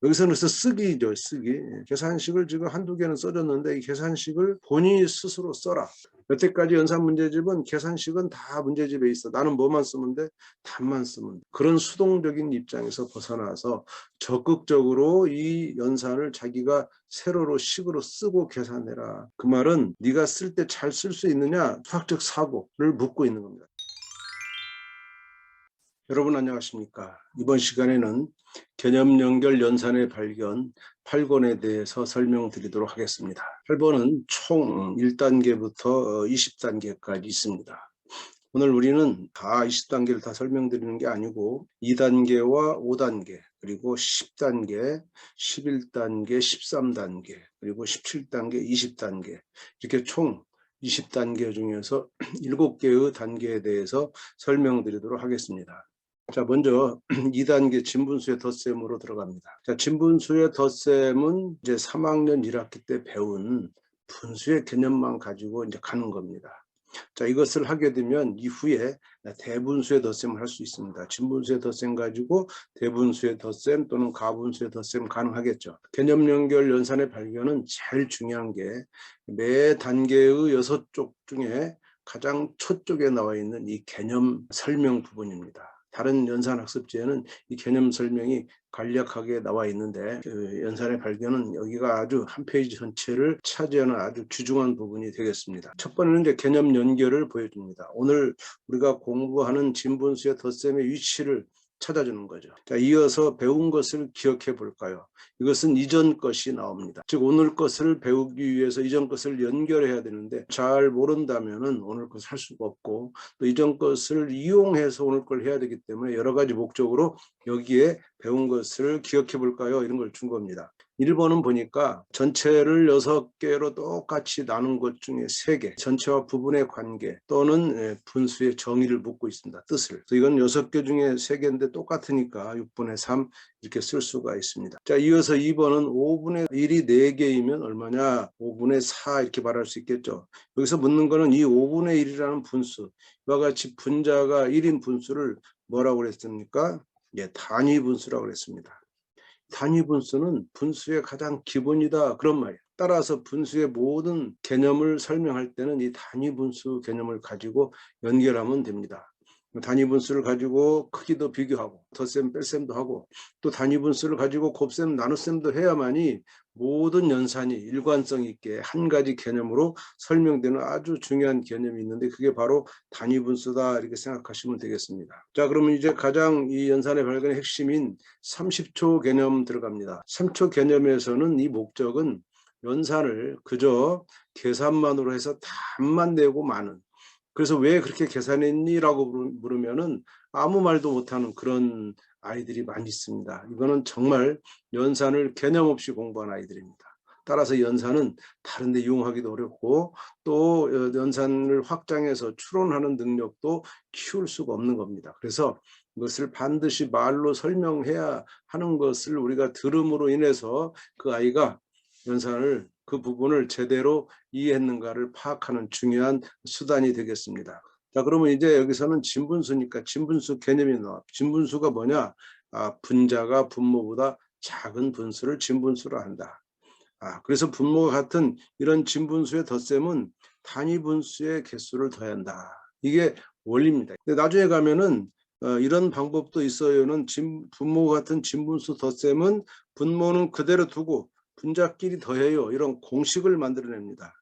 여기서는 그래서 쓰기죠, 쓰기. 계산식을 지금 한두 개는 써줬는데 이 계산식을 본인이 스스로 써라. 여태까지 연산 문제집은 계산식은 다 문제집에 있어. 나는 뭐만 쓰면 돼? 답만 쓰면 돼. 그런 수동적인 입장에서 벗어나서 적극적으로 이 연산을 자기가 세로로 식으로 쓰고 계산해라. 그 말은 네가 쓸 때 잘 쓸 수 있느냐? 수학적 사고를 묻고 있는 겁니다. 여러분 안녕하십니까? 이번 시간에는 개념 연결 연산의 발견 8권에 대해서 설명드리도록 하겠습니다. 8권은 총 1단계부터 20단계까지 있습니다. 오늘 우리는 다 20단계를 다 설명드리는 게 아니고 2단계와 5단계 그리고 10단계, 11단계, 13단계 그리고 17단계, 20단계 이렇게 총 20단계 중에서 7개의 단계에 대해서 설명드리도록 하겠습니다. 자, 먼저 2단계 진분수의 덧셈으로 들어갑니다. 자, 진분수의 덧셈은 이제 3학년 1학기 때 배운 분수의 개념만 가지고 이제 가는 겁니다. 자, 이것을 하게 되면 이후에 대분수의 덧셈을 할 수 있습니다. 진분수의 덧셈 가지고 대분수의 덧셈 또는 가분수의 덧셈 가능하겠죠. 개념 연결 연산의 발견은 제일 중요한 게 매 단계의 6쪽 중에 가장 초쪽에 나와 있는 이 개념 설명 부분입니다. 다른 연산학습지에는 이 개념 설명이 간략하게 나와 있는데 그 연산의 발견은 여기가 아주 한 페이지 전체를 차지하는 아주 귀중한 부분이 되겠습니다. 첫 번째는 이제 개념 연결을 보여줍니다. 오늘 우리가 공부하는 진분수의 덧셈의 위치를 찾아주는 거죠. 자, 이어서 배운 것을 기억해 볼까요? 이것은 이전 것이 나옵니다. 즉 오늘 것을 배우기 위해서 이전 것을 연결해야 되는데 잘 모른다면은 오늘 것을 할 수가 없고 또 이전 것을 이용해서 오늘 걸 해야 되기 때문에 여러 가지 목적으로 여기에 배운 것을 기억해 볼까요? 이런 걸 준 겁니다. 1번은 보니까 전체를 6개로 똑같이 나눈 것 중에 3개, 전체와 부분의 관계 또는 분수의 정의를 묻고 있습니다. 뜻을. 그래서 이건 6개 중에 3개인데 똑같으니까 6분의 3 이렇게 쓸 수가 있습니다. 자, 이어서 2번은 5분의 1이 4개이면 얼마냐? 5분의 4 이렇게 말할 수 있겠죠. 여기서 묻는 거는 이 5분의 1이라는 분수, 이와 같이 분자가 1인 분수를 뭐라고 그랬습니까? 예, 단위 분수라고 그랬습니다. 단위 분수는 분수의 가장 기본이다 그런 말이에요. 따라서 분수의 모든 개념을 설명할 때는 이 단위 분수 개념을 가지고 연결하면 됩니다. 단위 분수를 가지고 크기도 비교하고 덧셈 뺄셈도 하고 또 단위 분수를 가지고 곱셈 나눗셈도 해야만이 모든 연산이 일관성 있게 한 가지 개념으로 설명되는 아주 중요한 개념이 있는데 그게 바로 단위 분수다 이렇게 생각하시면 되겠습니다. 자, 그러면 이제 가장 이 연산의 발견의 핵심인 30초 개념 들어갑니다. 3초 개념에서는 이 목적은 연산을 그저 계산만으로 해서 답만 내고 마는, 그래서 왜 그렇게 계산했니? 라고 물으면은 아무 말도 못하는 그런 아이들이 많이 있습니다. 이거는 정말 연산을 개념 없이 공부한 아이들입니다. 따라서 연산은 다른 데 이용하기도 어렵고 또 연산을 확장해서 추론하는 능력도 키울 수가 없는 겁니다. 그래서 이것을 반드시 말로 설명해야 하는 것을 우리가 들음으로 인해서 그 아이가 연산을 그 부분을 제대로 이해했는가를 파악하는 중요한 수단이 되겠습니다. 자, 그러면 이제 여기서는 진분수니까 진분수 개념이 나와. 진분수가 뭐냐? 분자가 분모보다 작은 분수를 진분수로 한다. 그래서 분모가 같은 이런 진분수의 덧셈은 단위 분수의 개수를 더한다. 이게 원리입니다. 근데 나중에 가면은 이런 방법도 있어요는 분모가 같은 진분수 덧셈은 분모는 그대로 두고 분자끼리 더해요. 이런 공식을 만들어냅니다.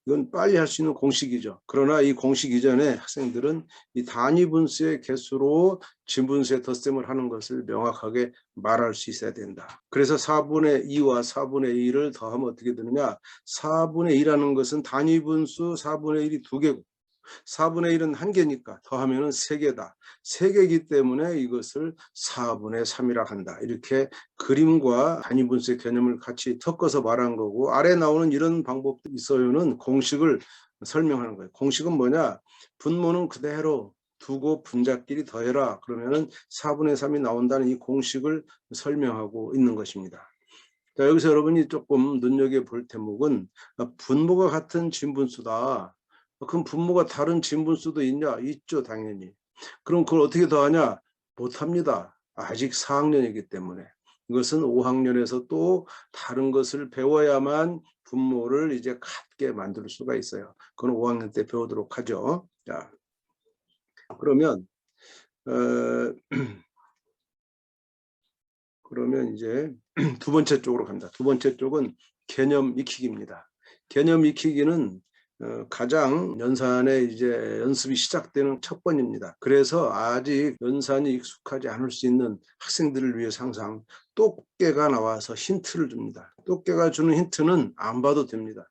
이건 빨리 할 수 있는 공식이죠. 그러나 이 공식 이전에 학생들은 이 단위 분수의 개수로 진분수의 덧셈을 하는 것을 명확하게 말할 수 있어야 된다. 그래서 4분의 2와 4분의 1을 더하면 어떻게 되느냐? 4분의 2라는 것은 단위 분수 4분의 1이 2개고 4분의 1은 1개니까 더하면 3개다. 3개이기 때문에 이것을 4분의 3이라 한다. 이렇게 그림과 단위 분수의 개념을 같이 섞어서 말한 거고, 아래 나오는 이런 방법도 있어요는 공식을 설명하는 거예요. 공식은 뭐냐? 분모는 그대로 두고 분자끼리 더해라. 그러면은 4분의 3이 나온다는 이 공식을 설명하고 있는 것입니다. 자, 여기서 여러분이 조금 눈여겨볼 대목은 분모가 같은 진분수다. 그럼 분모가 다른 진분수도 있냐? 있죠, 당연히. 그럼 그걸 어떻게 더하냐? 못합니다. 아직 4학년이기 때문에. 이것은 5학년에서 또 다른 것을 배워야만 분모를 이제 같게 만들 수가 있어요. 그건 5학년 때 배우도록 하죠. 자, 그러면 그러면 이제 두 번째 쪽으로 갑니다. 두 번째 쪽은 개념 익히기입니다. 개념 익히기는 가장 연산에 이제 연습이 시작되는 첫 번입니다. 그래서 아직 연산이 익숙하지 않을 수 있는 학생들을 위해서 항상 똑개가 나와서 힌트를 줍니다. 똑개가 주는 힌트는 안 봐도 됩니다.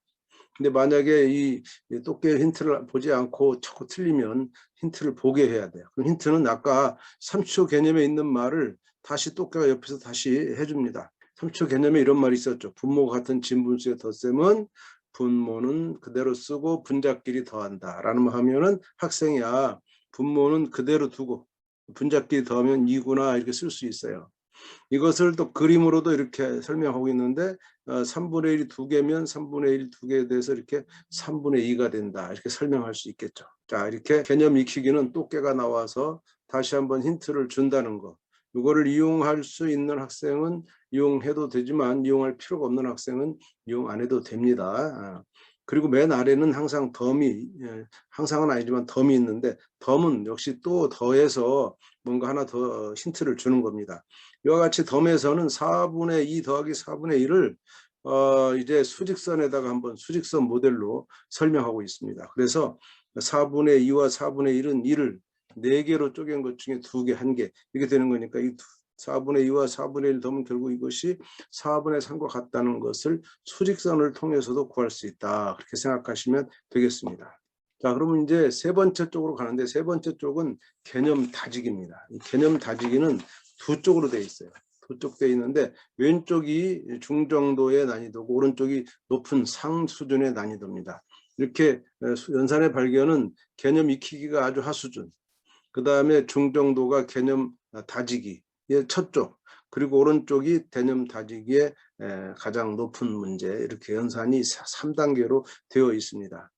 근데 만약에 이 똑개 힌트를 보지 않고 자꾸 틀리면 힌트를 보게 해야 돼요. 그럼 힌트는 아까 3초 개념에 있는 말을 다시 똑개가 옆에서 다시 해줍니다. 3초 개념에 이런 말이 있었죠. 분모가 같은 진분수의 덧셈은 분모는 그대로 쓰고 분자끼리 더한다 라는 말 하면은 학생이 분모는 그대로 두고 분자끼리 더하면 2구나 이렇게 쓸 수 있어요. 이것을 또 그림으로도 이렇게 설명하고 있는데 3분의 1이 2개면 3분의 1 2개에 대해서 이렇게 3분의 2가 된다 이렇게 설명할 수 있겠죠. 자, 이렇게 개념 익히기는 똑개가 나와서 다시 한번 힌트를 준다는 거. 이거를 이용할 수 있는 학생은 이용해도 되지만 이용할 필요가 없는 학생은 이용 안 해도 됩니다. 그리고 맨 아래는 항상 덤이, 항상은 아니지만 덤이 있는데 덤은 역시 또 더해서 뭔가 하나 더 힌트를 주는 겁니다. 이와 같이 덤에서는 4분의 2 더하기 4분의 1을 이제 수직선에다가 한번 수직선 모델로 설명하고 있습니다. 그래서 4분의 2와 4분의 1은 1을 4개로 쪼갠 것 중에 2개, 1개 이렇게 되는 거니까 이 4분의 2와 4분의 1 더면 결국 이것이 4분의 3과 같다는 것을 수직선을 통해서도 구할 수 있다. 그렇게 생각하시면 되겠습니다. 자, 그러면 이제 세 번째 쪽으로 가는데 세 번째 쪽은 개념 다지기입니다. 이 개념 다지기는 두 쪽으로 되어 있어요. 두 쪽 되어 있는데 왼쪽이 중정도의 난이도고 오른쪽이 높은 상 수준의 난이도입니다. 이렇게 연산의 발견은 개념 익히기가 아주 하수준, 그 다음에 중정도가 개념 다지기의 첫 쪽, 그리고 오른쪽이 개념 다지기의 가장 높은 문제, 이렇게 연산이 3단계로 되어 있습니다.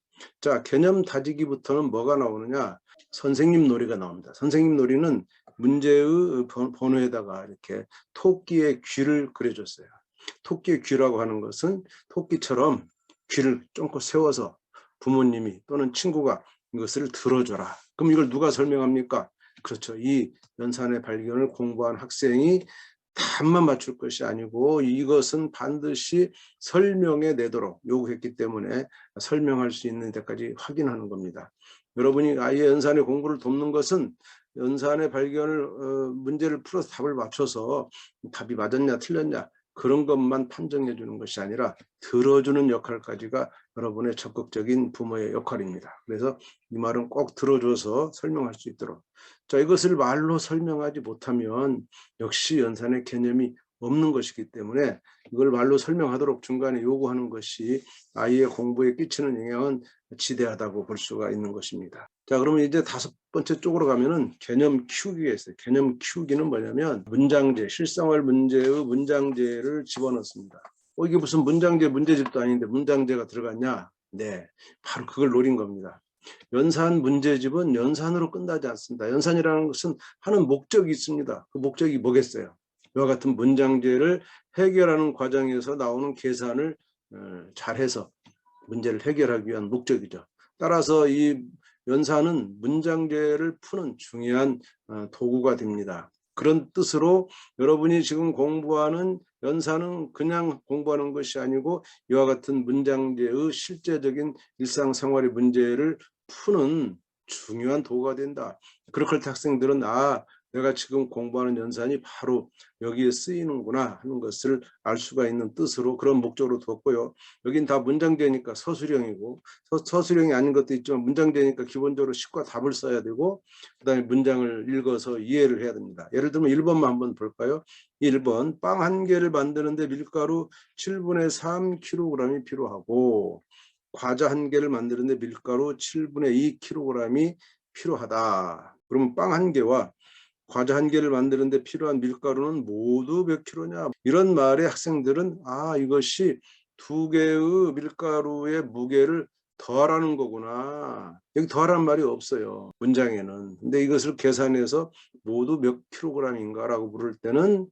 자, 개념 다지기부터는 뭐가 나오느냐? 선생님 놀이가 나옵니다. 선생님 놀이는 문제의 번호에다가 이렇게 토끼의 귀를 그려줬어요. 토끼의 귀라고 하는 것은 토끼처럼 귀를 쫑긋 세워서 부모님이 또는 친구가 이것을 들어줘라. 그럼 이걸 누가 설명합니까? 그렇죠. 이 연산의 발견을 공부한 학생이 답만 맞출 것이 아니고 이것은 반드시 설명해 내도록 요구했기 때문에 설명할 수 있는 데까지 확인하는 겁니다. 여러분이 아이의 연산의 공부를 돕는 것은 연산의 발견을 문제를 풀어서 답을 맞춰서 답이 맞았냐 틀렸냐 그런 것만 판정해 주는 것이 아니라 들어주는 역할까지가 여러분의 적극적인 부모의 역할입니다. 그래서 이 말은 꼭 들어줘서 설명할 수 있도록. 자, 이것을 말로 설명하지 못하면 역시 연산의 개념이 없는 것이기 때문에 이걸 말로 설명하도록 중간에 요구하는 것이 아이의 공부에 끼치는 영향은 지대하다고 볼 수가 있는 것입니다. 자, 그러면 이제 다섯 번째 쪽으로 가면은 개념 키우기가 있어요. 개념 키우기는 뭐냐면 문장제, 실생활 문제의 문장제를 집어넣습니다. 이게 무슨 문장제 문제집도 아닌데 문장제가 들어갔냐? 네, 바로 그걸 노린 겁니다. 연산 문제집은 연산으로 끝나지 않습니다. 연산이라는 것은 하는 목적이 있습니다. 그 목적이 뭐겠어요? 이와 같은 문장제를 해결하는 과정에서 나오는 계산을 잘해서 문제를 해결하기 위한 목적이죠. 따라서 이 연산은 문장제를 푸는 중요한 도구가 됩니다. 그런 뜻으로 여러분이 지금 공부하는 연산은 그냥 공부하는 것이 아니고 이와 같은 문장제의 실제적인 일상생활의 문제를 푸는 중요한 도구가 된다. 그렇게 할 때 학생들은 내가 지금 공부하는 연산이 바로 여기에 쓰이는구나 하는 것을 알 수가 있는 뜻으로 그런 목적으로 두었고요. 여긴 다 문장제니까 서술형이고 서술형이 아닌 것도 있지만 문장제니까 기본적으로 식과 답을 써야 되고 그다음에 문장을 읽어서 이해를 해야 됩니다. 예를 들면 1번만 한번 볼까요? 1번 빵 한 개를 만드는데 밀가루 7분의 3kg이 필요하고 과자 한 개를 만드는데 밀가루 7분의 2kg이 필요하다. 그러면 빵 한 개와 과자 한 개를 만드는데 필요한 밀가루는 모두 몇 킬로냐? 이런 말에 학생들은 이것이 두 개의 밀가루의 무게를 더하라는 거구나. 여기 더하라는 말이 없어요. 문장에는. 근데 이것을 계산해서 모두 몇 킬로그램인가라고 물을 때는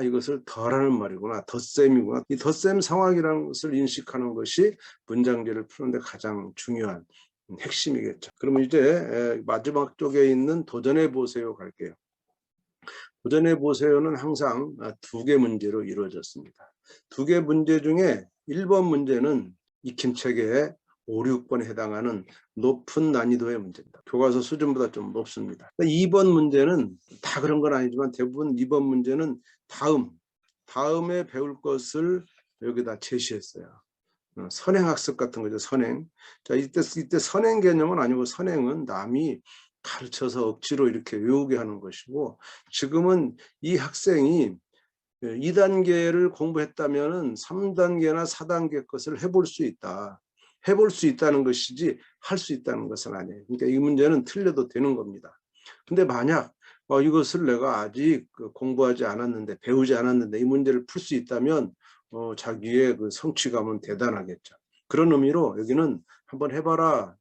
이것을 더라는 말이구나, 덧셈이구나. 이 덧셈 상황이라는 것을 인식하는 것이 문장제를 푸는데 가장 중요한 핵심이겠죠. 그러면 이제 마지막 쪽에 있는 도전해 보세요 갈게요. 도전해 보세요는 항상 두 개 문제로 이루어졌습니다. 두 개 문제 중에 1번 문제는 익힘체계의 5, 6번에 해당하는 높은 난이도의 문제입니다. 교과서 수준보다 좀 높습니다. 2번 문제는 다 그런 건 아니지만 대부분 2번 문제는 다음에 배울 것을 여기다 제시했어요. 선행학습 같은 거죠. 선행. 자, 이때 선행 개념은 아니고, 선행은 남이 가르쳐서 억지로 이렇게 외우게 하는 것이고, 지금은 이 학생이 2단계를 공부했다면 3단계나 4단계 것을 해볼 수 있다. 해볼 수 있다는 것이지 할 수 있다는 것은 아니에요. 그러니까 이 문제는 틀려도 되는 겁니다. 근데 만약 이것을 내가 아직 공부하지 않았는데, 배우지 않았는데 이 문제를 풀 수 있다면 자기의 그 성취감은 대단하겠죠. 그런 의미로 여기는 한번 해봐라,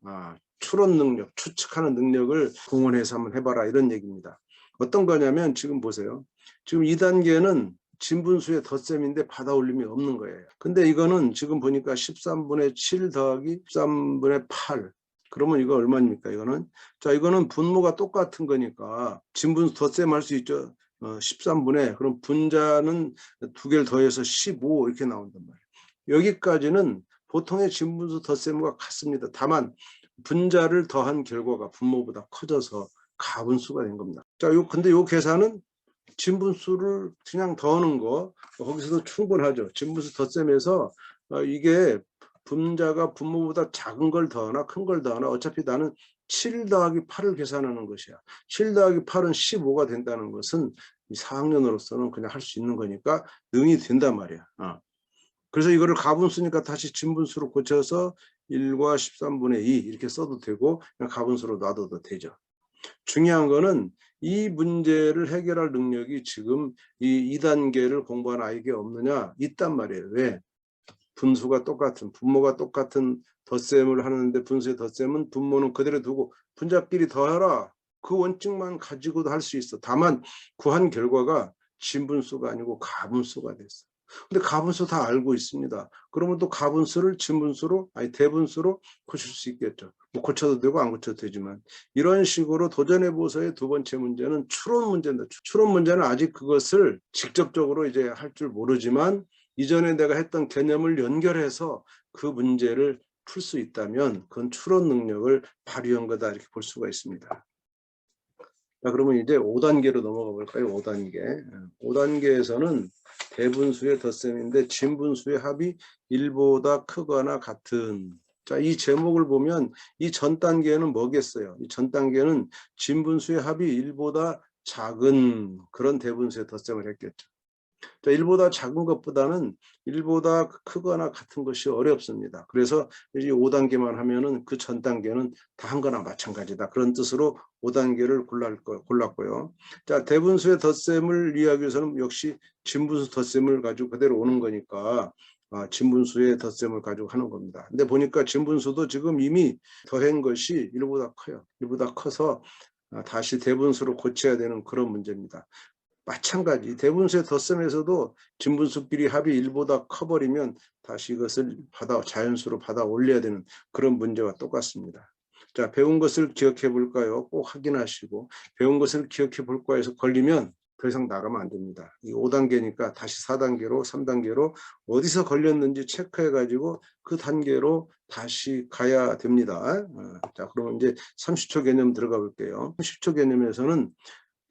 추론 능력, 추측하는 능력을 동원해서 한번 해봐라, 이런 얘기입니다. 어떤 거냐면, 지금 보세요. 지금 2단계는 진분수의 덧셈인데 받아올림이 없는 거예요. 근데 이거는 지금 보니까 13분의 7 더하기 13분의 8. 그러면 이거 얼마입니까? 이거는 분모가 똑같은 거니까 진분수 덧셈 할 수 있죠. 13분의, 그럼 분자는 두 개를 더해서 15 이렇게 나온단 말이에요. 여기까지는 보통의 진분수 덧셈과 같습니다. 다만 분자를 더한 결과가 분모보다 커져서 가분수가 된 겁니다. 자, 근데 요 계산은 진분수를 그냥 더하는 거, 거기서도 충분하죠. 진분수 덧셈에서 이게 분자가 분모보다 작은 걸 더하나 큰 걸 더하나 어차피 나는 7 더하기 8을 계산하는 것이야. 7 더하기 8은 15가 된다는 것은 4학년으로서는 그냥 할 수 있는 거니까 능이 된단 말이야. 그래서 이거를 가분수니까 다시 진분수로 고쳐서 1과 13분의 2 이렇게 써도 되고, 그냥 가분수로 놔둬도 되죠. 중요한 거는 이 문제를 해결할 능력이 지금 이 2단계를 공부한 아이에게 없느냐? 있단 말이에요. 왜? 분수가 똑같은, 분모가 똑같은 덧셈을 하는데, 분수의 덧셈은 분모는 그대로 두고 분자끼리 더하라, 그 원칙만 가지고도 할 수 있어. 다만 구한 결과가 진분수가 아니고 가분수가 됐어. 근데 가분수 다 알고 있습니다. 그러면 또 가분수를 진분수로, 대분수로 고칠 수 있겠죠. 뭐 고쳐도 되고 안 고쳐도 되지만, 이런 식으로 도전해 보서의 두 번째 문제는 추론 문제입니다. 추론 문제는 아직 그것을 직접적으로 이제 할 줄 모르지만, 이전에 내가 했던 개념을 연결해서 그 문제를 풀 수 있다면 그건 추론 능력을 발휘한 거다, 이렇게 볼 수가 있습니다. 자, 그러면 이제 5단계로 넘어가 볼까요? 5단계. 5단계에서는 대분수의 덧셈인데 진분수의 합이 1보다 크거나 같은. 자, 이 제목을 보면 이 전 단계는 뭐겠어요? 이 전 단계는 진분수의 합이 1보다 작은 그런 대분수의 덧셈을 했겠죠. 자, 1보다 작은 것보다는 1보다 크거나 같은 것이 어렵습니다. 그래서 이 5단계만 하면은 그 전 단계는 다 한 거나 마찬가지다, 그런 뜻으로 5단계를 골랐고요. 자, 대분수의 덧셈을 이해하기 위해서는 역시 진분수 덧셈을 가지고 그대로 오는 거니까 진분수의 덧셈을 가지고 하는 겁니다. 근데 보니까 진분수도 지금 이미 더한 것이 1보다 커요. 1보다 커서 다시 대분수로 고쳐야 되는 그런 문제입니다. 마찬가지 대분수의 덧셈에서도 진분수끼리 합이 1보다 커버리면 다시 이것을 자연수로 받아 올려야 되는 그런 문제와 똑같습니다. 자, 배운 것을 기억해 볼까요? 꼭 확인하시고, 배운 것을 기억해 볼까 해서 걸리면 더 이상 나가면 안 됩니다. 이 5단계니까 다시 4단계로 3단계로 어디서 걸렸는지 체크해 가지고 그 단계로 다시 가야 됩니다. 자, 그러면 이제 30초 개념 들어가 볼게요. 30초 개념에서는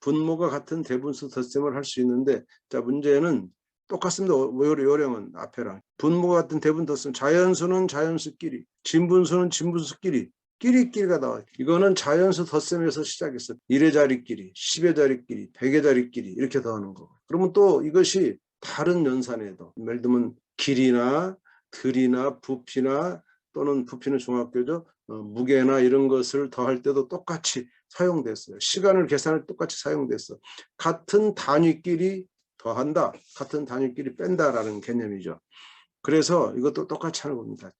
분모가 같은 대분수 덧셈을 할 수 있는데, 자, 문제는 똑같습니다. 요령은 앞에랑. 분모가 같은 대분 덧셈, 자연수는 자연수끼리, 진분수는 진분수끼리, 끼리끼리가 나와요. 이거는 자연수 덧셈에서 시작했어요. 1의 자리끼리, 10의 자리끼리, 100의 자리끼리 이렇게 더하는 거. 그러면 또 이것이 다른 연산에도, 예를 들면 길이나 들이나 부피나, 또는 부피는 중학교죠, 무게나 이런 것을 더할 때도 똑같이 사용됐어요. 시간을 계산할 똑같이 사용됐어. 같은 단위끼리 더한다, 같은 단위끼리 뺀다라는 개념이죠. 그래서 이것도 똑같이 하는 겁니다.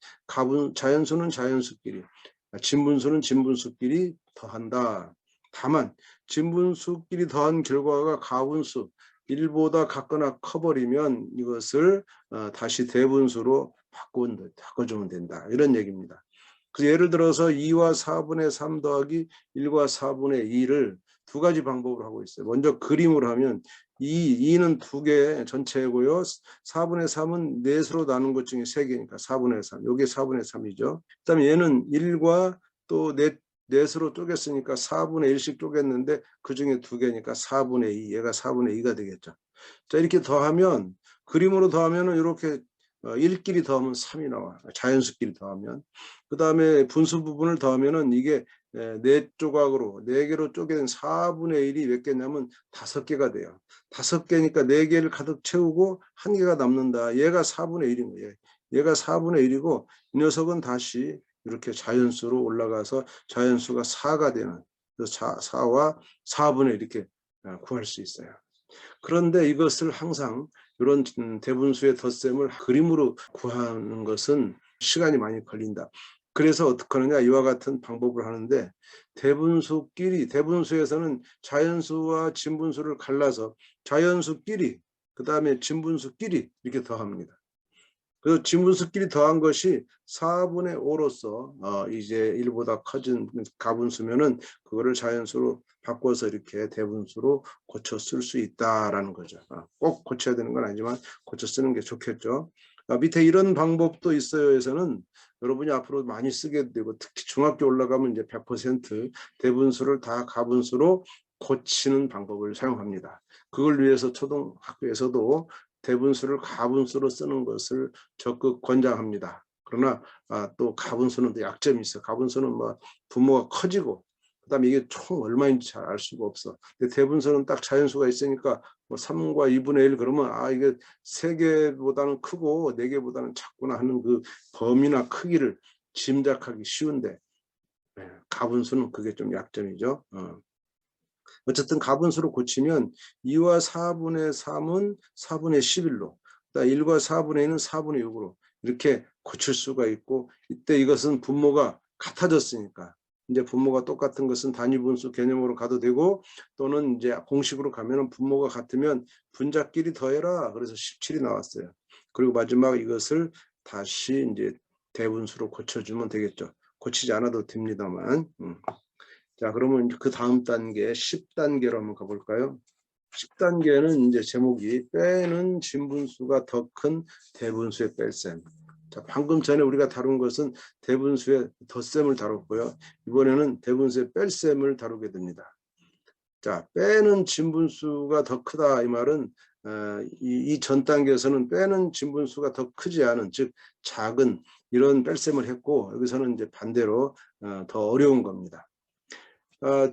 자연수는 자연수끼리, 진분수는 진분수끼리 더한다. 다만 진분수끼리 더한 결과가 가분수, 1보다 같거나 커버리면 이것을 다시 대분수로 바꿔주면 된다. 이런 얘기입니다. 그래서 예를 들어서 2와 4분의 3 더하기 1과 4분의 2를 두 가지 방법으로 하고 있어요. 먼저 그림으로 하면 2는 두 개 전체고요. 4분의 3은 넷으로 나눈 것 중에 3개니까 4분의 3. 이게 4분의 3이죠. 그다음에 얘는 1과 또 넷으로 쪼갰으니까 4분의 1씩 쪼갰는데 그중에 두 개니까 4분의 2. 얘가 4분의 2가 되겠죠. 자, 이렇게 더하면 그림으로 더하면은 이렇게 1끼리 더하면 3이 나와. 자연수끼리 더하면. 그 다음에 분수 부분을 더하면은 이게 4조각으로 4개로 쪼갠 4분의 1이 몇 개냐면 5개가 돼요. 5개니까 4개를 가득 채우고 1개가 남는다. 얘가 4분의 1인 거예요. 얘가 4분의 1이고 이 녀석은 다시 이렇게 자연수로 올라가서 자연수가 4가 되는, 그래서 4와 4분의 이렇게 구할 수 있어요. 그런데 이것을 항상 이런 대분수의 덧셈을 그림으로 구하는 것은 시간이 많이 걸린다. 그래서 어떻게 하느냐, 이와 같은 방법을 하는데 대분수에서는 자연수와 진분수를 갈라서 자연수끼리 그 다음에 진분수끼리 이렇게 더합니다. 그래서 진분수끼리 더한 것이 4분의 5로서 이제 1보다 커진 가분수면은 그거를 자연수로 바꿔서 이렇게 대분수로 고쳐 쓸 수 있다라는 거죠. 꼭 고쳐야 되는 건 아니지만 고쳐 쓰는 게 좋겠죠. 밑에 이런 방법도 있어요에서는 여러분이 앞으로 많이 쓰게 되고 특히 중학교 올라가면 이제 100% 대분수를 다 가분수로 고치는 방법을 사용합니다. 그걸 위해서 초등학교에서도 대분수를 가분수로 쓰는 것을 적극 권장합니다. 그러나 또 가분수는 또 약점이 있어. 가분수는 뭐 분모가 커지고 그다음에 이게 총 얼마인지 잘 알 수가 없어. 근데 대분수는 딱 자연수가 있으니까 뭐 3과 2분의 1 그러면 이게 3개보다는 크고 4개보다는 작구나 하는 그 범위나 크기를 짐작하기 쉬운데 가분수는 그게 좀 약점이죠. 어쨌든 가분수로 고치면 2와 4분의 3은 4분의 11로, 1과 4분의 2는 4분의 6으로 이렇게 고칠 수가 있고, 이때 이것은 분모가 같아졌으니까 이제 분모가 똑같은 것은 단위분수 개념으로 가도 되고, 또는 이제 공식으로 가면은 분모가 같으면 분자끼리 더해라. 그래서 17이 나왔어요. 그리고 마지막 이것을 다시 이제 대분수로 고쳐주면 되겠죠. 고치지 않아도 됩니다만. 자, 그러면 그 다음 단계 10단계로 한번 가볼까요? 10단계는 이제 제목이 빼는 진분수가 더 큰 대분수의 뺄셈. 자, 방금 전에 우리가 다룬 것은 대분수의 덧셈을 다뤘고요. 이번에는 대분수의 뺄셈을 다루게 됩니다. 자, 빼는 진분수가 더 크다 이 말은 이 전 단계에서는 빼는 진분수가 더 크지 않은, 즉 작은 이런 뺄셈을 했고, 여기서는 이제 반대로 더 어려운 겁니다.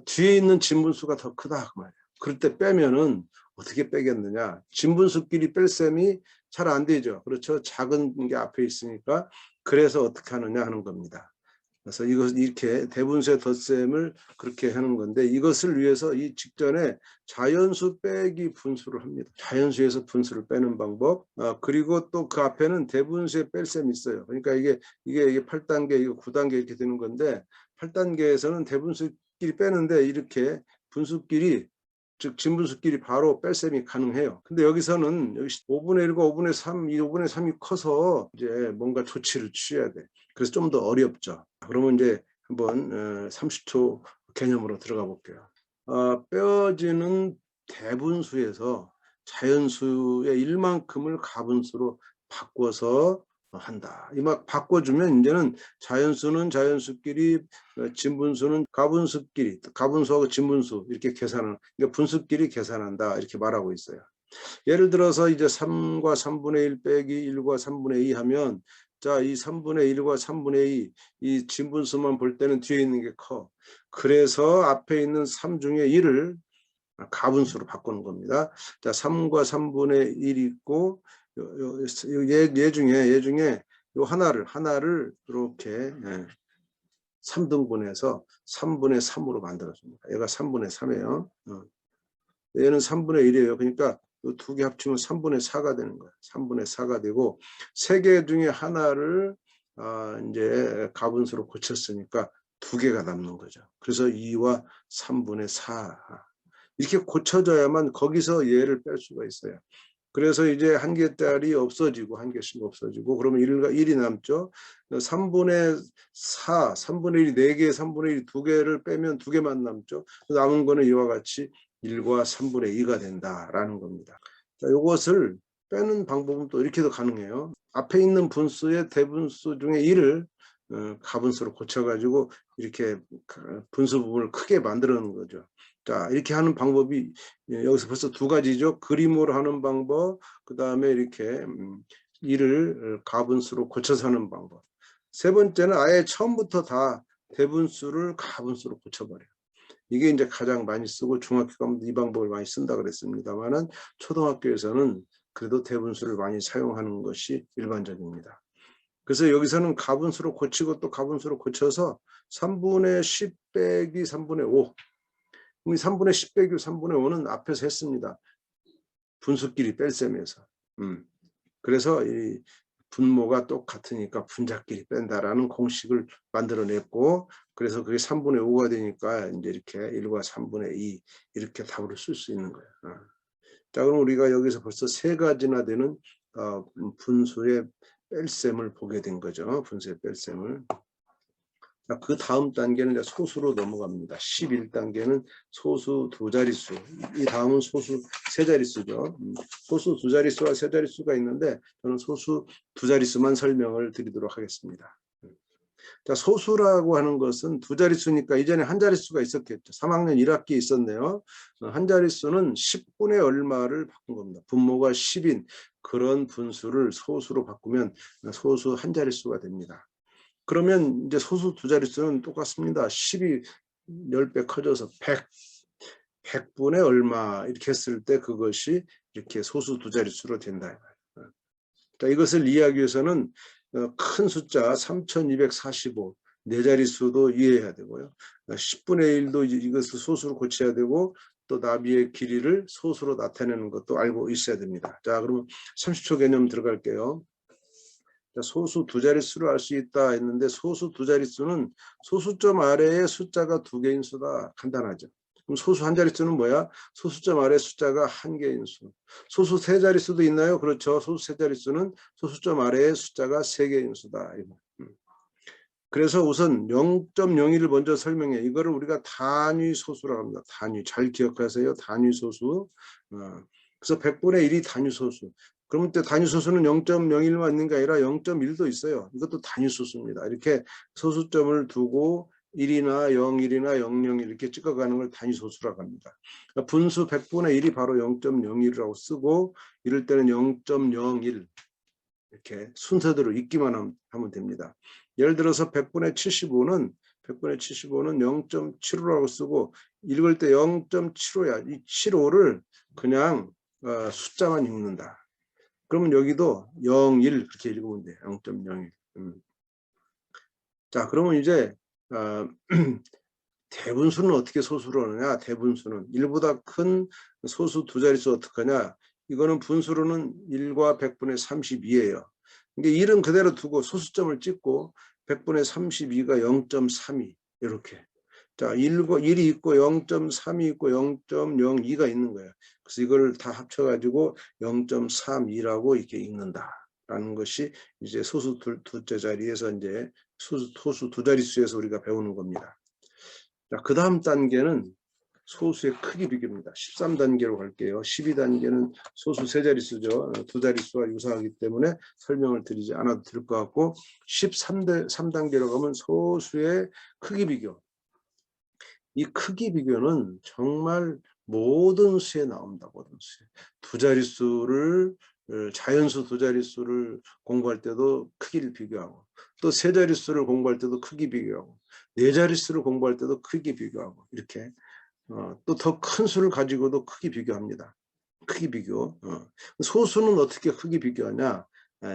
뒤에 있는 진분수가 더 크다 그 말이에요. 그럴 때 빼면은 어떻게 빼겠느냐? 진분수끼리 뺄셈이 잘 안 되죠. 그렇죠. 작은 게 앞에 있으니까. 그래서 어떻게 하느냐 하는 겁니다. 그래서 이것 이렇게 대분수의 덧셈을 그렇게 하는 건데, 이것을 위해서 이 직전에 자연수 빼기 분수를 합니다. 자연수에서 분수를 빼는 방법. 그리고 또 그 앞에는 대분수의 뺄셈이 있어요. 그러니까 이게 8단계, 이거 9단계 이렇게 되는 건데, 8단계에서는 대분수끼리 빼는데 이렇게 분수끼리, 즉 진분수끼리 바로 뺄셈이 가능해요. 근데 여기서는 여기 5분의 1과 5분의 3, 이 5분의 3이 커서 이제 뭔가 조치를 취해야 돼. 그래서 좀 더 어렵죠. 그러면 이제 한번 30초 개념으로 들어가 볼게요. 빼어지는 대분수에서 자연수의 1만큼을 가분수로 바꿔서 한다. 이 막 바꿔주면 이제는 자연수는 자연수끼리, 진분수는 가분수끼리, 가분수하고 진분수 이렇게 계산하는, 그러니까 분수끼리 계산한다 이렇게 말하고 있어요. 예를 들어서 이제 3과 3분의 1 빼기 1과 3분의 2 하면, 자, 이 3분의 1과 3분의 2, 이 진분수만 볼 때는 뒤에 있는 게 커. 그래서 앞에 있는 3 중에 1을 가분수로 바꾸는 겁니다. 자, 3과 3분의 1 있고, 얘 중에 요 하나를 이렇게 3등분해서 3분의 3으로 만들어줍니다. 얘가 3분의 3이에요. 얘는 3분의 1이에요. 그러니까 이 두 개 합치면 3분의 4가 되는 거예요. 3분의 4가 되고, 세 개 중에 하나를 이제 가분수로 고쳤으니까 두 개가 남는 거죠. 그래서 2와 3분의 4. 이렇게 고쳐져야만 거기서 얘를 뺄 수가 있어요. 그래서 이제 한 개짜리 없어지고 한 개씩 없어지고 그러면 1이 남죠. 3분의 4, 3분의 1이 4개, 3분의 1이 2개를 빼면 2개만 남죠. 남은 거는 이와 같이 1과 3분의 2가 된다라는 겁니다. 자, 이것을 빼는 방법은 또 이렇게도 가능해요. 앞에 있는 분수의 대분수 중에 1을 가분수로 고쳐가지고 이렇게 분수 부분을 크게 만들어 놓은 거죠. 자, 이렇게 하는 방법이 여기서 벌써 두 가지죠. 그림으로 하는 방법, 그 다음에 이렇게 1을 가분수로 고쳐서 하는 방법. 세 번째는 아예 처음부터 다 대분수를 가분수로 고쳐버려요. 이게 이제 가장 많이 쓰고 중학교 가면 이 방법을 많이 쓴다 그랬습니다만은 초등학교에서는 그래도 대분수를 많이 사용하는 것이 일반적입니다. 그래서 여기서는 가분수로 고치고 또 가분수로 고쳐서 3분의 10 빼기 3분의 5. 이 3분의 10 빼기 3분의 5는 앞에서 했습니다. 분수끼리 뺄셈에서. 그래서 이 분모가 똑같으니까 분자끼리 뺀다라는 공식을 만들어냈고, 그래서 그게 3분의 5가 되니까 이제 이렇게 1과 3분의 2 이렇게 답으로 쓸 수 있는 거예요. 자, 그럼 우리가 여기서 벌써 세 가지나 되는 분수의 뺄셈을 보게 된 거죠. 분수의 뺄셈을. 자, 그 다음 단계는 이제 소수로 넘어갑니다. 11단계는 소수 두 자릿수. 이 다음은 소수 세 자릿수죠. 소수 두 자릿수와 세 자릿수가 있는데 저는 소수 두 자릿수만 설명을 드리도록 하겠습니다. 자, 소수라고 하는 것은 두 자릿수니까 이전에 한 자릿수가 있었겠죠. 3학년 1학기에 있었네요. 한 자릿수는 10분의 얼마를 바꾼 겁니다. 분모가 10인 그런 분수를 소수로 바꾸면 소수 한 자릿수가 됩니다. 그러면 이제 소수 두 자릿수는 똑같습니다. 10이 10배 커져서 100분의 얼마 이렇게 했을 때 그것이 이렇게 소수 두 자릿수로 된다. 자, 이것을 이해하기 위해서는 큰 숫자 3245 네 자릿수도 이해해야 되고요. 10분의 1도 이것을 소수로 고쳐야 되고 또 나비의 길이를 소수로 나타내는 것도 알고 있어야 됩니다. 자, 그러면 30초 개념 들어갈게요. 소수 두 자릿수를 알 수 있다 했는데 소수 두 자릿수는 소수점 아래에 숫자가 두 개인 수다. 간단하죠. 그럼 소수 한 자릿수는 뭐야? 소수점 아래 숫자가 한 개인 수. 소수 세 자릿수도 있나요? 그렇죠. 소수 세 자릿수는 소수점 아래에 숫자가 세 개인 수다. 그래서 우선 0.01을 먼저 설명해. 이거를 우리가 단위 소수라고 합니다. 단위. 잘 기억하세요. 단위 소수. 그래서 100분의 1이 단위 소수. 그러면 또 단위 소수는 0.01만 있는 게 아니라 0.1도 있어요. 이것도 단위 소수입니다. 이렇게 소수점을 두고 1이나 0, 1이나 0, 0 이렇게 찍어가는 걸 단위 소수라고 합니다. 그러니까 분수 100분의 1이 바로 0.01이라고 쓰고 이럴 때는 0.01 이렇게 순서대로 읽기만 하면 됩니다. 예를 들어서 100분의 75는 0.75라고 쓰고 읽을 때 0.75야. 이 75를 그냥 숫자만 읽는다. 그러면 여기도 0, 1 그렇게 읽으면 돼요. 0.01. 자, 그러면 이제 대분수는 어떻게 소수로 하느냐? 대분수는 1보다 큰 소수 두 자릿수 어떻게 하냐? 이거는 분수로는 1과 100분의 32예요. 근데 1은 그대로 두고 소수점을 찍고 100분의 32가 0.32 이렇게. 자, 1이 있고 0.3이 있고 0.02가 있는 거예요. 그래서 이걸 다 합쳐가지고 0.32라고 이렇게 읽는다라는 것이 이제 소수 둘째 자리에서 이제 소수 두 자릿수에서 우리가 배우는 겁니다. 자, 그 다음 단계는 소수의 크기 비교입니다. 13단계로 갈게요. 12단계는 소수 세 자릿수죠. 두 자릿수와 유사하기 때문에 설명을 드리지 않아도 될 것 같고 13단계로 가면 소수의 크기 비교. 이 크기 비교는 정말 모든 수에 나옵니다. 모든 수에. 두 자릿수를 자연수 두 자릿수를 공부할 때도 크기를 비교하고 또 세 자릿수를 공부할 때도 크기 비교하고 네 자릿수를 공부할 때도 크기 비교하고 이렇게 또 더 큰 수를 가지고도 크기 비교합니다. 크기 비교. 소수는 어떻게 크기 비교하냐?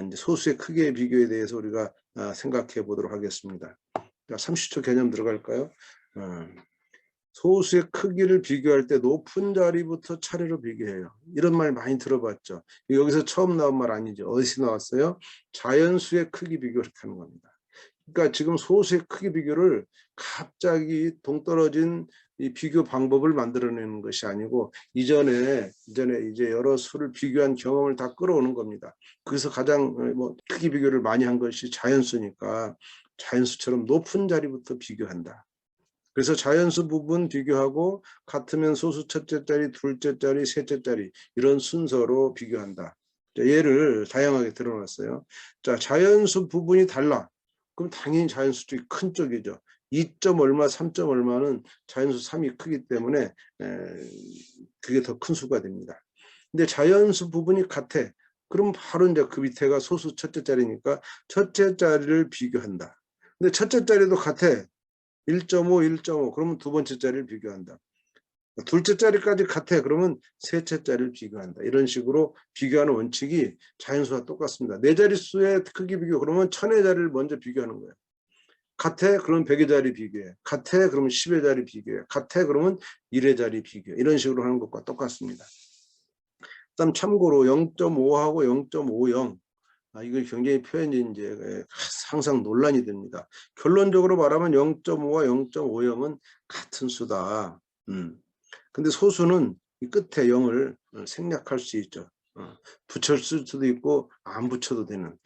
이제 소수의 크기의 비교에 대해서 우리가 생각해 보도록 하겠습니다. 자, 30초 개념 들어갈까요? 소수의 크기를 비교할 때 높은 자리부터 차례로 비교해요. 이런 말 많이 들어봤죠. 여기서 처음 나온 말 아니죠. 어디서 나왔어요? 자연수의 크기 비교를 하는 겁니다. 그러니까 지금 소수의 크기 비교를 갑자기 동떨어진 이 비교 방법을 만들어내는 것이 아니고 이전에 이제 여러 수를 비교한 경험을 다 끌어오는 겁니다. 그래서 가장 크기 비교를 많이 한 것이 자연수니까 자연수처럼 높은 자리부터 비교한다. 그래서 자연수 부분 비교하고 같으면 소수 첫째 자리, 둘째 자리, 셋째 자리 이런 순서로 비교한다. 예를 다양하게 들어놨어요. 자, 자연수 부분이 달라. 그럼 당연히 자연수 쪽이 큰 쪽이죠. 2점 얼마, 3점 얼마는 자연수 3이 크기 때문에 그게 더 큰 수가 됩니다. 근데 자연수 부분이 같아. 그럼 바로 이제 그 밑에가 소수 첫째 자리니까 첫째 자리를 비교한다. 근데 첫째 자리도 같아. 1.5, 1.5. 그러면 두 번째 자리를 비교한다. 둘째 자리까지 같아. 그러면 셋째 자리를 비교한다. 이런 식으로 비교하는 원칙이 자연수와 똑같습니다. 네 자릿수의 크기 비교. 그러면 1000의 자리를 먼저 비교하는 거예요. 같아? 그러면 100의 자리 비교해. 같아? 그러면 10의 자리 비교해. 같아? 그러면 1의 자리 비교해. 이런 식으로 하는 것과 똑같습니다. 그다음 참고로 0.5하고 0.50. 이거 굉장히 표현이 이제 항상 논란이 됩니다. 결론적으로 말하면 0.5와 0.50은 같은 수다. 근데 소수는 이 끝에 0을 생략할 수 있죠. 붙였을 수도 있고 안 붙여도 되는.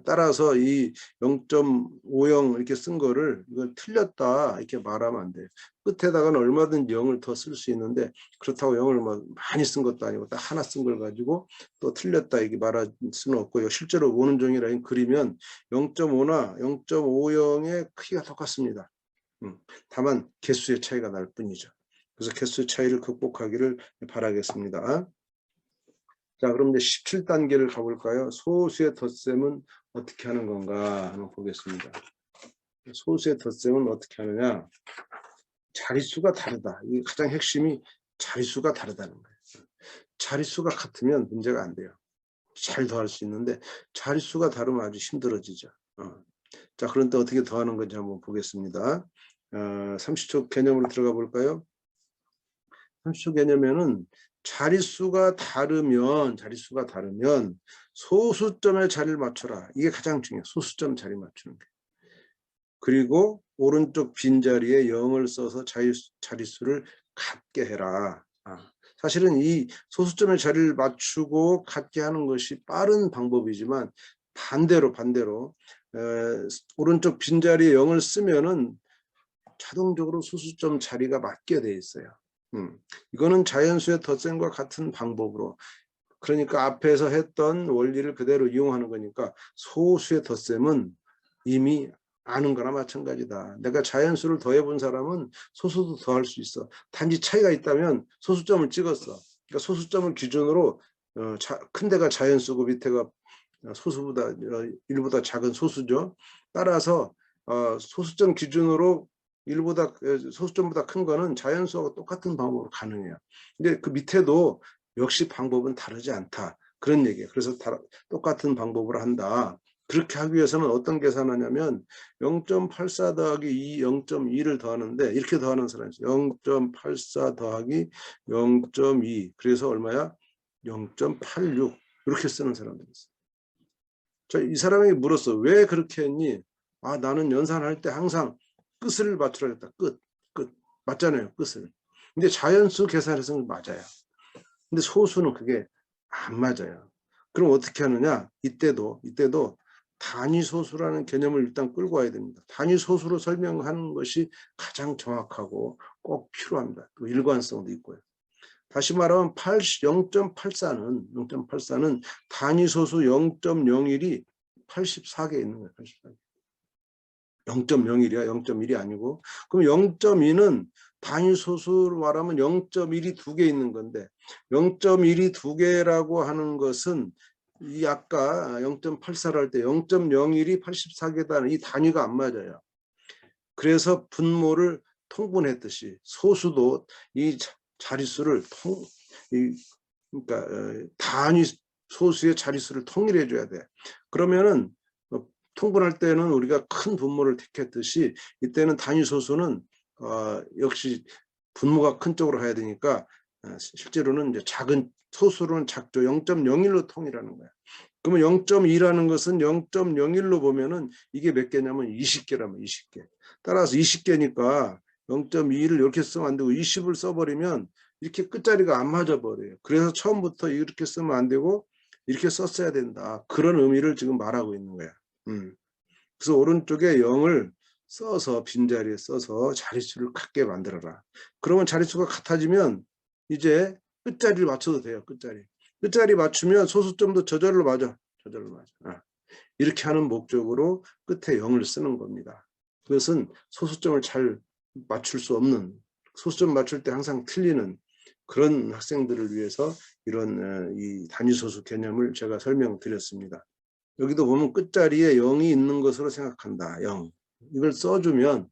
따라서 이 0.50 이렇게 쓴 거를 이걸 틀렸다 이렇게 말하면 안 돼요. 끝에다가는 얼마든지 0을 더 쓸 수 있는데 그렇다고 0을 막 많이 쓴 것도 아니고 딱 하나 쓴 걸 가지고 또 틀렸다 이렇게 말할 수는 없고요. 실제로 오는 종이 라인 그리면 0.5나 0.50의 크기가 똑같습니다. 다만 개수의 차이가 날 뿐이죠. 그래서 개수 차이를 극복하기를 바라겠습니다. 자, 그럼 이제 17단계를 가볼까요? 소수의 덧셈은 어떻게 하는 건가 한번 보겠습니다. 소수의 덧셈은 어떻게 하느냐? 자릿수가 다르다. 이게 가장 핵심이 자릿수가 다르다는 거예요. 자릿수가 같으면 문제가 안 돼요. 잘 더할 수 있는데 자릿수가 다르면 아주 힘들어지죠. 자, 그런데 어떻게 더하는 건지 한번 보겠습니다. 30초 개념으로 들어가 볼까요? 30초 개념에는 자릿수가 다르면 소수점의 자리를 맞춰라. 이게 가장 중요해요. 소수점 자리 맞추는 게. 그리고 오른쪽 빈자리에 0을 써서 자릿수를 같게 해라. 사실은 이 소수점의 자리를 맞추고 같게 하는 것이 빠른 방법이지만 반대로 오른쪽 빈자리에 0을 쓰면은 자동적으로 소수점 자리가 맞게 돼 있어요. 이거는 자연수의 덧셈과 같은 방법으로, 그러니까 앞에서 했던 원리를 그대로 이용하는 거니까 소수의 덧셈은 이미 아는 거나 마찬가지다. 내가 자연수를 더해본 사람은 소수도 더할 수 있어. 단지 차이가 있다면 소수점을 찍었어. 그러니까 소수점을 기준으로 큰 데가 자연수고 밑에가 소수보다 1보다 작은 소수죠. 따라서 소수점 기준으로 소수점보다 큰 거는 자연수하고 똑같은 방법으로 가능해요. 근데 그 밑에도 역시 방법은 다르지 않다. 그런 얘기예요. 그래서 똑같은 방법으로 한다. 그렇게 하기 위해서는 어떤 계산하냐면 0.84 더하기 2, 0.2를 더하는데 이렇게 더하는 사람이 있어요. 0.84 더하기 0.2. 그래서 얼마야? 0.86. 이렇게 쓰는 사람들이 있어요. 이 사람에게 물었어. 왜 그렇게 했니? 나는 연산할 때 항상 끝을 맞추라 했다. 끝. 맞잖아요. 끝을. 근데 자연수 계산해서는 맞아요. 근데 소수는 그게 안 맞아요. 그럼 어떻게 하느냐? 이때도 단위 소수라는 개념을 일단 끌고 와야 됩니다. 단위 소수로 설명하는 것이 가장 정확하고 꼭 필요합니다. 또 일관성도 있고요. 다시 말하면 0.84는 단위 소수 0.01이 84개 있는 거예요. 84개. 0.01이야. 0.1이 아니고. 그럼 0.2는 단위 소수로 말하면 0.1이 2개 있는 건데 0.1이 2개라고 하는 것은 이 아까 0.84를 할 때 0.01이 84개다는 이 단위가 안 맞아요. 그래서 분모를 통분했듯이 소수도 이 자릿수를 그러니까 단위 소수의 자릿수를 통일해 줘야 돼. 그러면은 통분할 때는 우리가 큰 분모를 택했듯이 이때는 단위 소수는 역시 분모가 큰 쪽으로 가야 되니까 실제로는 이제 작은 소수로는 작죠. 0.01로 통일하는 거야. 그러면 0.2라는 것은 0.01로 보면은 이게 몇 개냐면 20개라면 20개. 따라서 20개니까 0.2를 이렇게 쓰면 안 되고 20을 써버리면 이렇게 끝자리가 안 맞아 버려요. 그래서 처음부터 이렇게 쓰면 안 되고 이렇게 썼어야 된다. 그런 의미를 지금 말하고 있는 거야. 그래서 오른쪽에 0을 써서 빈자리에 써서 자릿수를 같게 만들어라. 그러면 자릿수가 같아지면 이제 끝자리를 맞춰도 돼요. 끝자리 맞추면 소수점도 저절로 맞아. 이렇게 하는 목적으로 끝에 0을 쓰는 겁니다. 그것은 소수점을 잘 맞출 수 없는, 소수점 맞출 때 항상 틀리는 그런 학생들을 위해서 이런 이 단위소수 개념을 제가 설명드렸습니다. 여기도 보면 끝자리에 0이 있는 것으로 생각한다. 0. 이걸 써주면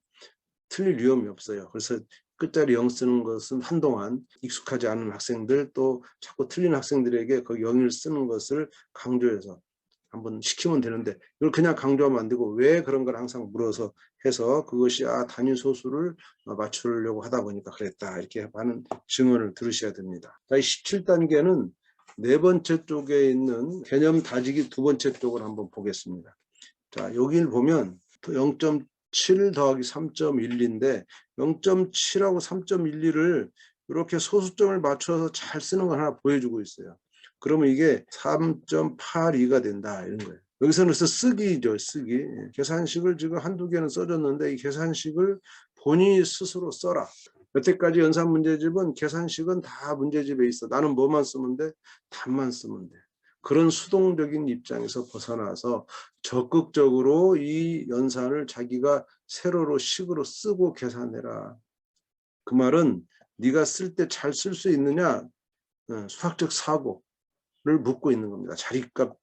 틀릴 위험이 없어요. 그래서 끝자리 0 쓰는 것은 한동안 익숙하지 않은 학생들 또 자꾸 틀린 학생들에게 그 0을 쓰는 것을 강조해서 한번 시키면 되는데 이걸 그냥 강조하면 안 되고 왜 그런 걸 항상 물어서 해서 그것이 단위 소수를 맞추려고 하다 보니까 그랬다 이렇게 하는 증언을 들으셔야 됩니다. 17단계는 네 번째 쪽에 있는 개념 다지기 두 번째 쪽을 한번 보겠습니다. 자, 여기를 보면 0.7 더하기 3.12인데 0.7하고 3.12를 이렇게 소수점을 맞춰서 잘 쓰는 걸 하나 보여주고 있어요. 그러면 이게 3.82가 된다 이런 거예요. 여기서는 쓰기죠. 쓰기. 계산식을 지금 한두 개는 써줬는데 이 계산식을 본인이 스스로 써라. 여태까지 연산 문제집은 계산식은 다 문제집에 있어. 나는 뭐만 쓰면 돼? 답만 쓰면 돼. 그런 수동적인 입장에서 벗어나서 적극적으로 이 연산을 자기가 세로로 식으로 쓰고 계산해라. 그 말은 네가 쓸 때 잘 쓸 수 있느냐? 수학적 사고를 묻고 있는 겁니다. 자리값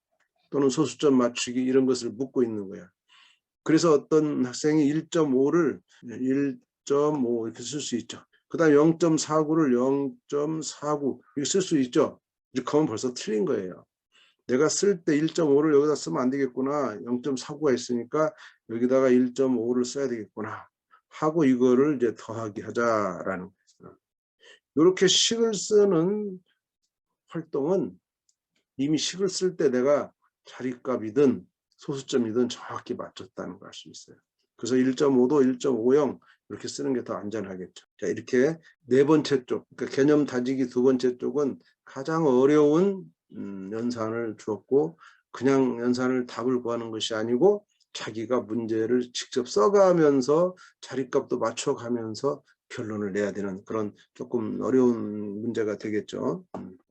또는 소수점 맞추기 이런 것을 묻고 있는 거야. 그래서 어떤 학생이 1.5를 1.5 이렇게 쓸 수 있죠. 그 다음 0.49를 0.49 이렇게 쓸 수 있죠. 이렇게 하면 벌써 틀린 거예요. 내가 쓸 때 1.5를 여기다 쓰면 안 되겠구나. 0.49가 있으니까 여기다가 1.5를 써야 되겠구나. 하고 이거를 이제 더하기 하자라는 거예요. 이렇게 식을 쓰는 활동은 이미 식을 쓸 때 내가 자리값이든 소수점이든 정확히 맞췄다는 걸 알 수 있어요. 그래서 1.5도 1.50 이렇게 쓰는 게 더 안전하겠죠. 자, 이렇게 네 번째 쪽, 그러니까 개념 다지기 두 번째 쪽은 가장 어려운 연산을 주었고 그냥 연산을 답을 구하는 것이 아니고 자기가 문제를 직접 써가면서 자리값도 맞춰가면서 결론을 내야 되는 그런 조금 어려운 문제가 되겠죠.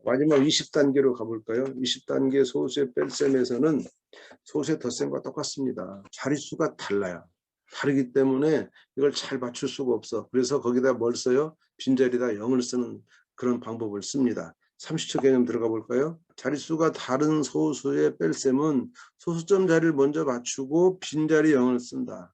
마지막 20단계로 가볼까요? 20단계 소수의 뺄셈에서는 소수의 덧셈과 똑같습니다. 자릿수가 달라요. 다르기 때문에 이걸 잘 맞출 수가 없어. 그래서 거기다 뭘 써요? 빈자리에다 0을 쓰는 그런 방법을 씁니다. 30초 개념 들어가 볼까요? 자릿수가 다른 소수의 뺄셈은 소수점 자리를 먼저 맞추고 빈자리 0을 쓴다.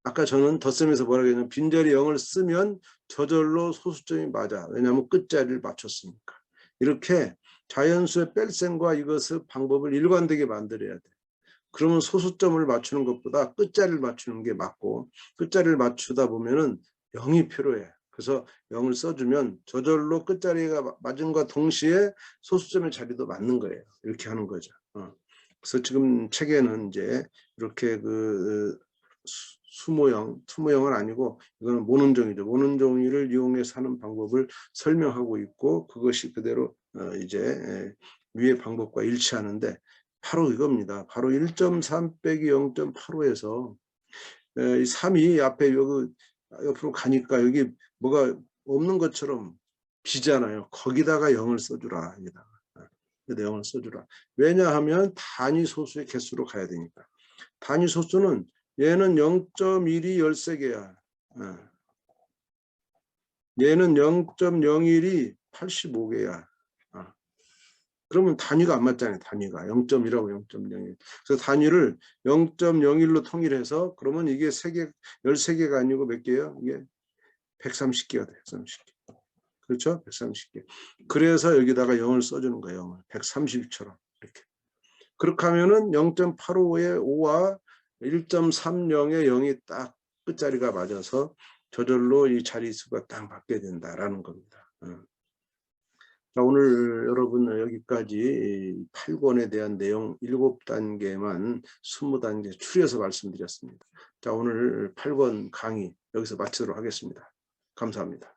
아까 저는 덧셈에서 뭐라고 했냐면 빈자리 0을 쓰면 저절로 소수점이 맞아. 왜냐하면 끝자리를 맞췄으니까. 이렇게 자연수의 뺄셈과 이것의 방법을 일관되게 만들어야 돼. 그러면 소수점을 맞추는 것보다 끝자리를 맞추는 게 맞고 끝자리를 맞추다 보면은 0이 필요해. 그래서 0을 써주면 저절로 끝자리가 맞은과 동시에 소수점의 자리도 맞는 거예요. 이렇게 하는 거죠. 그래서 지금 책에는 이제 이렇게 그 수모형, 투모형은 아니고 이거는 모논종이죠. 모논종이를 이용해서 하는 방법을 설명하고 있고 그것이 그대로 이제 위의 방법과 일치하는데 바로 이겁니다. 바로 1.3 빼기 0.85에서 이 3이 앞에 여기 옆으로 가니까 여기 뭐가 없는 것처럼 비잖아요. 거기다가 0을 써주라. 여기다가 0을 써주라. 왜냐하면 단위 소수의 개수로 가야 되니까. 단위 소수는 얘는 0.1이 13개야. 얘는 0.01이 85개야. 그러면 단위가 안 맞잖아요. 단위가 0.1하고 0.01. 그래서 단위를 0.01로 통일해서 그러면 이게 13개가 아니고 몇 개예요? 이게 130개가 돼. 130개. 그렇죠? 130개. 그래서 여기다가 0을 써주는 거예요. 130처럼 이렇게. 그렇게 하면은 0.85의 5와 1.30의 0이 딱 끝자리가 맞아서 저절로 이 자릿수가 딱 맞게 된다라는 겁니다. 자, 오늘 여러분 여기까지 8권에 대한 내용 7단계만 20단계 추려서 말씀드렸습니다. 자, 오늘 8권 강의 여기서 마치도록 하겠습니다. 감사합니다.